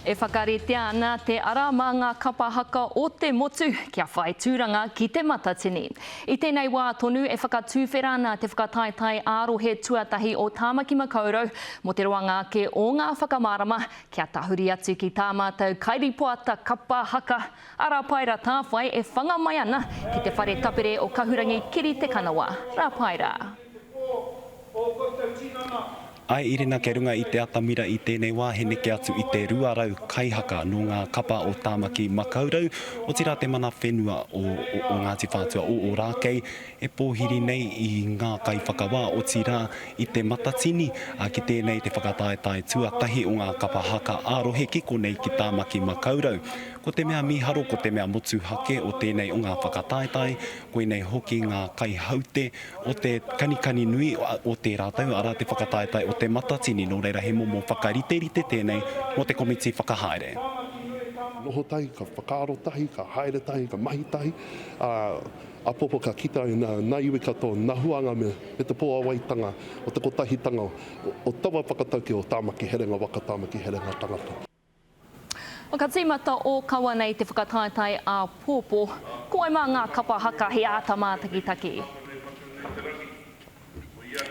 E whakaritea ana te ara mā ngā kapahaka o te motu kia whai tūranga ki te matatini. I tēnei wā tonu e whakatūwhera ana te whakataetai ārohe tuatahi o Tāmaki Makaurau mo te roanga ake o ngā whakamārama kia tahuri atu ki tā mātou kairipoata kapahaka. Ara paira tā whai e whangamai ana ki te whare tapere o kahurangi kiri te kanawa. Rā paira. Ai irina ke runga i te atamira i tēnei wā he neke atu i te ruarau kaihaka no ngā kapa o Tāmaki Makaurau. O tira te mana whenua o Ngāti Whātua o Ōrākei e pōhiri nei i ngā kai whakawā o tira i te matatini ki tēnei te whakataetai tuatahi o ngā kapahaka ārohe kiko nei ki Tāmaki Makaurau. Ko te mea miharo, ko te mea motu hake o tēnei o ngā whakataetai, koe nei hoki ngā kai haute o te kanikani nui o te rātau, ara te whakataetai o te matatini, nō reira he momo whakariterite tēnei o te komiti whakahaere. Noho tahi, ka whakaaro tahi, ka haere tahi, ka mahi tahi, a popo ka kita i nā iwi katoa, nā huanga me te pō awaitanga o te kotahitanga o tawa whakatauki o Tāmaki Herenga waka Tāmaki Herenga tangata. O ka tīmata o kawa nei te whakataetai a pōpō, koe mā ngā kapahaka he ātama taki-taki.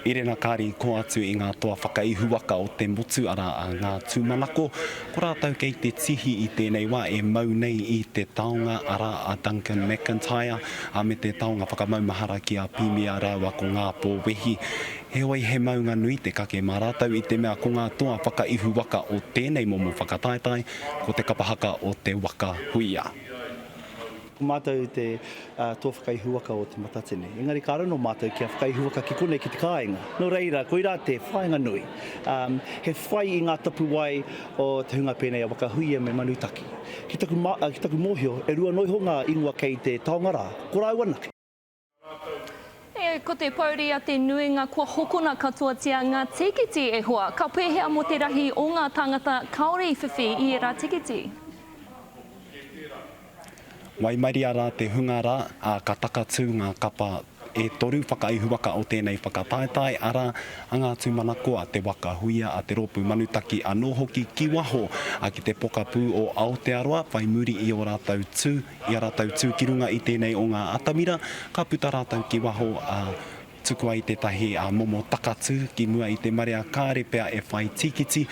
Irena kāri ko atu i ngā toa whakaihuaka o te motu ara a ngā tūmanako. Ko rātau kei te tihi i tēnei wā e mau nei i te taonga ara a Duncan McIntyre a me te taonga whakamaumahara ki a Pimia Raua ko ngā pōwehi. He oi he maunga nui te kake mā rātau i te mea ko ngā toa whakaihuaka o tēnei momo whakataetai ko te kapahaka o te waka huia. Ko mātou te tō whakaihuaka o te matatene. Engari ka rano mātou kia whakaihuaka ki konei ki te kāinga. No reira, koe rā te whainga nui. He whai i ngā tapu wai o te hunga pēnei a waka huia me manutaki. Ki taku mōhio, e rua noiho ngā ingoa kei te taongara, ko rāu anake. Ko te pauri a te nuinga kua hokona katoa tia ngā tikiti e hoa. Ka pēhea mo te rahi o ngā tangata kaore i whiwhi i e rā tikiti. Waimairi ara te hungara a ka takatū ngā kapa e toru whakaihuaka o tēnei whakataetai ara a ngā tūmanako a te waka huia a te ropu manutaki anō hoki ki waho a ki te pokapū o Aotearoa whai muri i o rātau tū i a rātau tū ki runga i tēnei o ngā atamira ka puta rātau ki waho a tukua i te tahi a momo takatū ki mua i te marea kāre pea e whai tikiti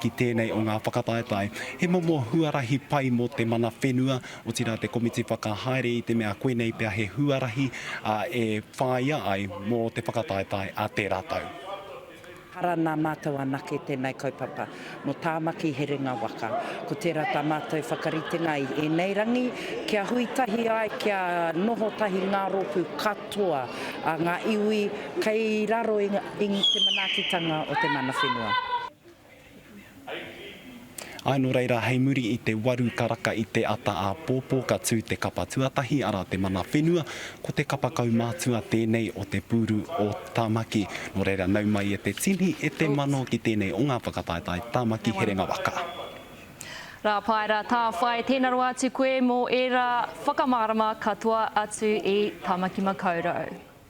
ki tēnei o ngā whakataetai. He momo huarahi pai mo te mana whenua o tira te komiti whakahaere i te mea koe nei pea he huarahi e whaia ai mo te whakataetai a te rātau. Hara nā mātou anake tēnei kaupapa no Tāmaki Herenga waka. Ko tērā tā mātou whakaritenga i nei rangi, kia huitahi ai, kia noho tahi ngā ropu katoa a ngā iwi kei raro i te manakitanga o te mana whenua. Ai no reira, hei muri i te waru karaka i te ata a pōpō ka tū te kapa tuatahi ara te mana whenua, ko te kapa kaumātua tēnei o te pūru o Tāmaki. No reira, nau mai e te tini e te mano ki tēnei o ngā whakataetai Tāmaki Herenga waka. Rā paira, tā whai tēnā roa atu koe mō era whakamārama katoa atu i Tāmaki Makaurau.